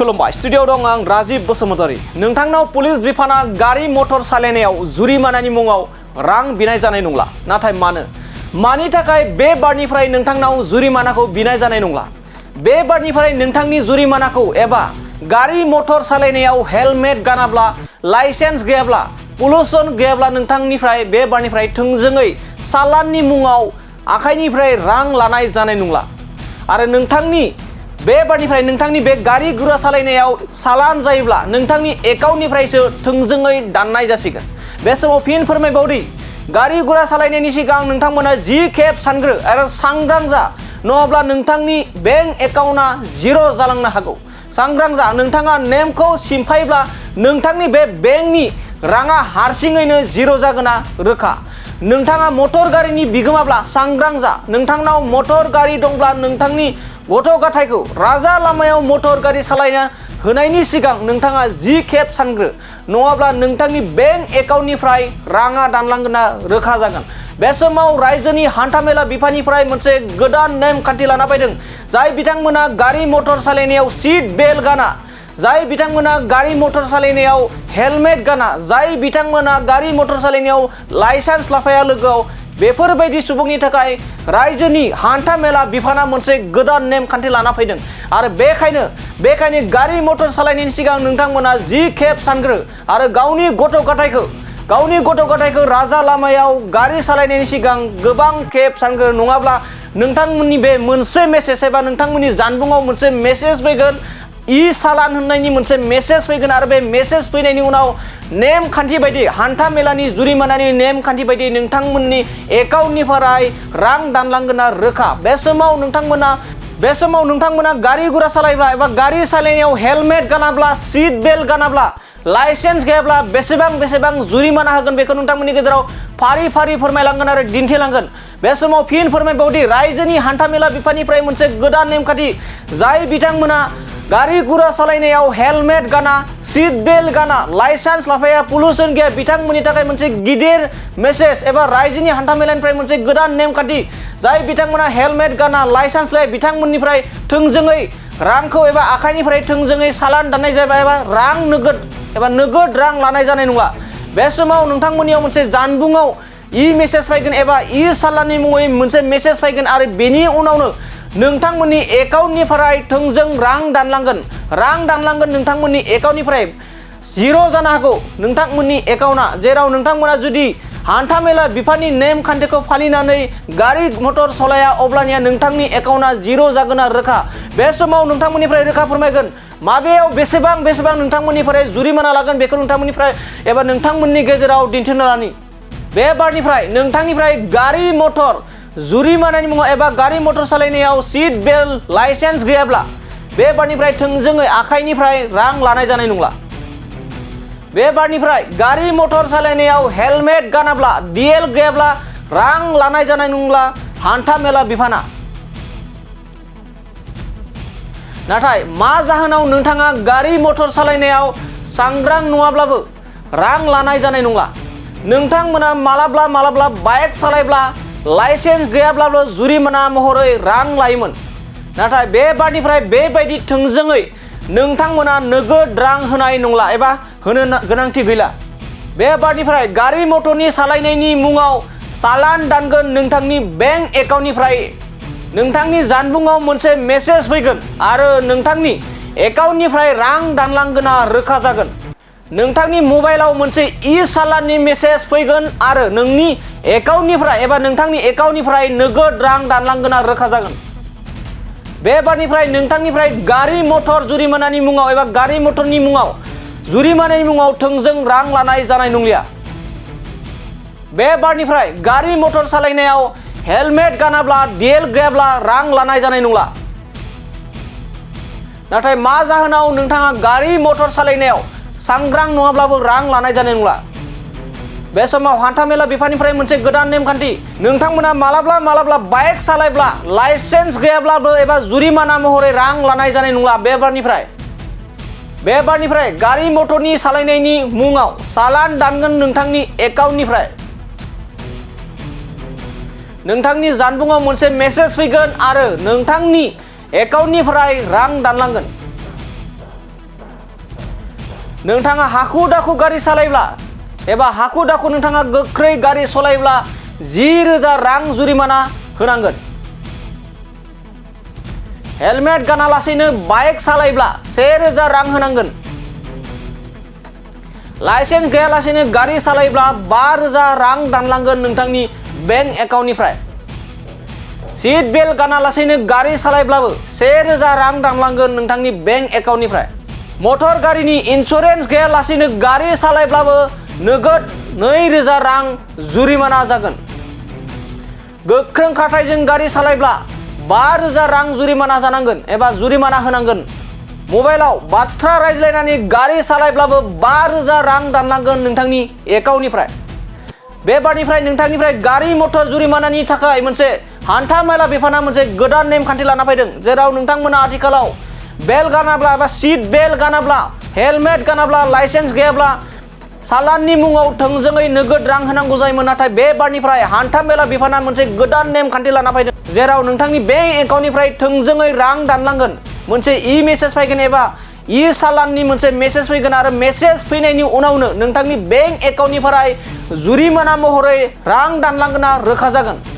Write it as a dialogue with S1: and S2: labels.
S1: खुलुमबाय स्टुडियोआव दं आं राजीव बसुमतारी। नोंथांनाव पुलिस बिफाना गारि मटर सालायनायाव जुरिमानानि मुङाव रां बिनाय जानाय नंला। नाथाय मानि थाखाय बे बारनिफ्राय नोंथांनाव जुरिमानाखौ बिनाय जानाय नंला? बे बारनिफ्राय नोंथांनि जुरिमानाखौ एबा गारि मटर सालायनायाव हेलमेट गानाब्ला, लाइसेन्स गैयाब्ला, पल्युसन गैयाब्ला नोंथांनिफ्राय बे बारनिफ्राय थोंजोङै चालाननि मुङाव आखाइनिफ्राय रां लानाय जानाय नंला। आरो नोंथांनि बे बारनिफ्राय नोंथांनि बे गारि गुरा सालायनायाव चालान जायोब्ला नोंथांनि एकाउन्टनिफ्रायसो थोंजोङै दाननाय जासिगोन। बे समाव फिन फोरमायबावदि गारि गुरा सालायनायनि सिगां नोंथांमोना 10 खेब सानग्रो आरो सांग्रां जा, नङाब्ला नोंथांनि बेंक एकाउन्टआ जिर' जालांनो हागौ। सांग्रां जा, नोंथाङा नेमखौ सिमफायोब्ला नोंथांनि बे बेंकनि राङा हारसिङैनो जिर' जागोना रोखा। नोंथाङा मटर गारिनि बिगोमाब्ला सांग्रां जा, नोंथांनाव मटर गारि दंब्ला नोंथांनि गथ' गथायखौ राजा लामायाव मटर गारि सालायनो होनायनि सिगां नोंथाङा 10 खेब सानग्रो, नङाब्ला नोंथांनि बेंक एकाउन्टनिफ्राय राङा दानलांगोना रोखा जागोन। बे समाव रायजोनि हान्थामेला बिफाननिफ्राय मोनसे गोदान नेमखान्थि लाना फैदों। जाय बिथांमोना गारि मटर सालायनायाव सीट बेल्ट गाना, जाय बिथांमोना गारि मटर सालायनायाव हेलमेट गाना, जाय बिथांमोना गारि मटर सालायनायाव लाइसेन्स लाफाया लोगोआव, बेफोरबायदि सुबुंनि थाखाय रायजोनि हान्था मेला बिफाना मोनसे गोदान नेमखान्थि लाना फैदों। आरो बेखायनो गारि मटर सालायनायनि सिगां नोंथांमोना 10 खेब सानग्रो आरो गावनि गथ' गथायखौ राजा लामायाव गारि सालायनायनि सिगां गोबां खेब सानग्रो, नङाब्ला नोंथांमोननि बे मोनसे मेसेज एबा नोंथांमोननि जानबुङाव मोनसे मेसेज फैगोन, इ चालान होननायनि मोनसे मेसेज फैगोन। आरो बे मेसेज फैनायनि उनाव नेमखान्थि बायदि, हान्था मेलानि जुरिमानानि नेमखान्थि बायदि नोंथांमोननि एकाउन्टनिफ्राय रां दानलांगोना रोखा। बे समाव नोंथांमोना गारि गुरा सालायब्ला एबा गारि सालायनायाव हेलमेट गानाब्ला, सीट बेल्ट गानाब्ला, लाइसेन्स गैयाब्ला बेसेबां जुरिमाना होगोन बेखौ नोंथांमोननि गेजेराव फारि फोरमायलांगोन आरो दिन्थिलांगोन। बे समाव फिन फोरमायबावदि रायजोनि हान्थामेला बिफाननिफ्राय मोनसे गोदान नेमखान्थि, जाय बिथांमोना गारि गुरा सालायनायाव हेलमेट गाना, सीट बेल्ट गाना, लाइसेन्स लाफाया, पल्युसन गैया, बिथांमोननि थाखाय मोनसे गिदिर मेसेज एबा रायजोनि हान्थामेलानिफ्राय मोनसे गोदान नेमखान्थि। जाय बिथांमोना हेलमेट गाना, लाइसेन्स लाया, बिथांमोननिफ्राय थोंजोङै रांखौ एबा आखाइनिफ्राय थोंजोङै चालान दाननाय जाबाय एबा नोगोद रां लानाय जानाय नंला। बे समाव नोंथांमोननियाव मोनसे जानबुङाव इ मेसेज फैगोन एबा इ चालाननि मुङै मोनसे मेसेज फैगोन आरो बेनि उनावनो नोंथांमोननि एकाउन्टनिफ्राय थोंजों रां दानलांगोन नोंथांमोननि एकाउन्टनिफ्राय जिर' जानो हागौ नोंथांमोननि एकाउन्टआ। जेराव नोंथांमोना जुदि हान्थामेला बिफाननि नेमखान्थिखौ फालिनानै गारि मटर सालाया, अब्लानिया नोंथांनि एकाउन्टआ जिर' जागोना रोखा। बे समाव नोंथांमोननिफ्राय रोखा फोरमायगोन माबेयाव बेसेबां नोंथांमोननिफ्राय जुरिमाना लागोन बेखौ नोंथांमोननिफ्राय एबा नोंथांमोननि गेजेराव दिन्थिनो लानि। बे बारनिफ्राय नोंथांनिफ्राय गारि मटर जुरिमानानि मुङाव एबा गारि मटर सालायनायाव सीट बेल्ट, लाइसेन्स गैयाब्ला बे बारनिफ्राय थोंजोङै आखाइनिफ्राय रां लानाय जानाय नंला। बे बारनिफ्राय गारि मटर सालायनायाव हेलमेट गानाब्ला, DL गैयाब्ला रां लानाय जानाय नंला हान्था मेला बिफाना। नाथाय मा जाहोनाव नोंथाङा गारि मटर सालायनायाव सांग्रां नङाब्लाबो रां लानाय जानाय नंला? नोंथांमोना मालाब्ला बाइक सालायब्ला लाइसेन्स गैयाब्लाबो जुरिमाना महरै रां लायोमोन। नाथाय बे बारनिफ्राय बेबायदि थोंजोङै नोंथांमोना नोगोद रां होनाय नंला एबा होनो गोनांथि गैला। बे बारनिफ्राय गारि मटरनि सालायनायनि मुङाव चालान दानगोन नोंथांनि बेंक एकाउन्टनिफ्राय। नोंथांनि जानबुङाव मोनसे मेसेज फैगोन आरो नोंथांनि एकाउन्टनिफ्राय रां दानलांगोना रोखा जागोन। नोंथांनि मबाइलाव मोनसे इ चालाननि मेसेज फैगोन आरो नोंनि एकाउन्टनिफ्राय एबा नोंथांनि एकाउन्टनिफ्राय नोगोद रां दानलांगोना रोखा जागोन। बे बारनिफ्राय नोंथांनिफ्राय गारि मटर जुरिमानानि मुङाव एबा गारि मटरनि मुङाव जुरिमानानि मुङाव थोंजों रां लानाय जानाय नंलिया। बे बारनिफ्राय गारि मटर सालायनायाव हेलमेट गानाब्ला, DL गैयाब्ला रां लानाय जानाय नंला। नाथाय मा जाहोनाव नोंथाङा गारि मटर सालायनायाव सांग्रां नङाब्लाबो रां लानाय जानाय नंला? बे समाव हान्थामेला बिफाननिफ्राय मोनसे गोदान नेमखान्थि, नोंथांमोना मालाब्ला बाइक सालायब्ला लाइसेन्स गैयाब्लाबो एबा जुरिमाना महरै रां लानाय जानाय नंला। बे बारनिफ्राय गारि मटरनि सालायनायनि मुङाव चालान दानगोन नोंथांनि एकाउन्टनिफ्राय। नोंथांनि जानबुङाव मोनसे मेसेज फैगोन आरो नोंथांनि एकाउन्टनिफ्राय रां दानलांगोन। नोंथाङा हाखु दाखु गारि सालायब्ला एबा हाखु दाखु नोंथाङा गोख्रै गारि सालायब्ला 10,000 रां जुरिमाना होनांगोन। हेलमेट गानालासेनो बाइक सालायब्ला 1,000 रां होनांगोन। लाइसेन्स गैयालासेनो गारि सालायब्ला 5,000 रां दानलांगोन नोंथांनि बेंक एकाउन्टनिफ्राय। सीट बेल्ट गानालासेनो गारि सालायब्लाबो 1,000 रां दानलांगोन नोंथांनि बेंक एकाउन्टनिफ्राय। मटर गारिनि इन्सुरेन्स गैयालासेनो गारि सालायब्लाबो नोगोद 2,000 रां जुरिमाना जागोन। गोख्रों खारथाइजों गारि सालायब्ला 5,000 रां जुरिमाना जानांगोन एबा जुरिमाना होनांगोन। मबाइलाव बाथ्रा रायज्लायनानै गारि सालायब्लाबो 5,000 रां दानलांगोन नोंथांनि एकाउन्टनिफ्राय। बे बारनिफ्राय नोंथांनिफ्राय गारि मटर जुरिमानानि थाखाय मोनसे हान्था मेला बिफाना मोनसे गोदान नेमखान्थि लाना फैदों, जेराव नोंथांमोना आथिखालाव बेल्ट गानाब्ला एबा सीट बेल्ट गानाब्ला, हेलमेट गानाब्ला, लाइसेन्स गैयाब्ला सालाननि मुङाव थोंजोङै नोगोद रां होनांगौ जायोमोन। नाथाय बे बारनिफ्राय हान्था मेला बिफाना मोनसे गोदान नेमखान्थि लाना फैदों, जेराव नोंथांनि बेंक एकाउन्टनिफ्राय थोंजोङै रां दानलांगोन। मोनसे मेसेज फैगोन एबा सालाननि मोनसे मेसेज फैगोन आरो मेसेज फैनायनि उनावनो नोंथांनि बेंक एकाउन्टनिफ्राय जुरिमाना महरै रां दानलांगोना रोखा जागोन।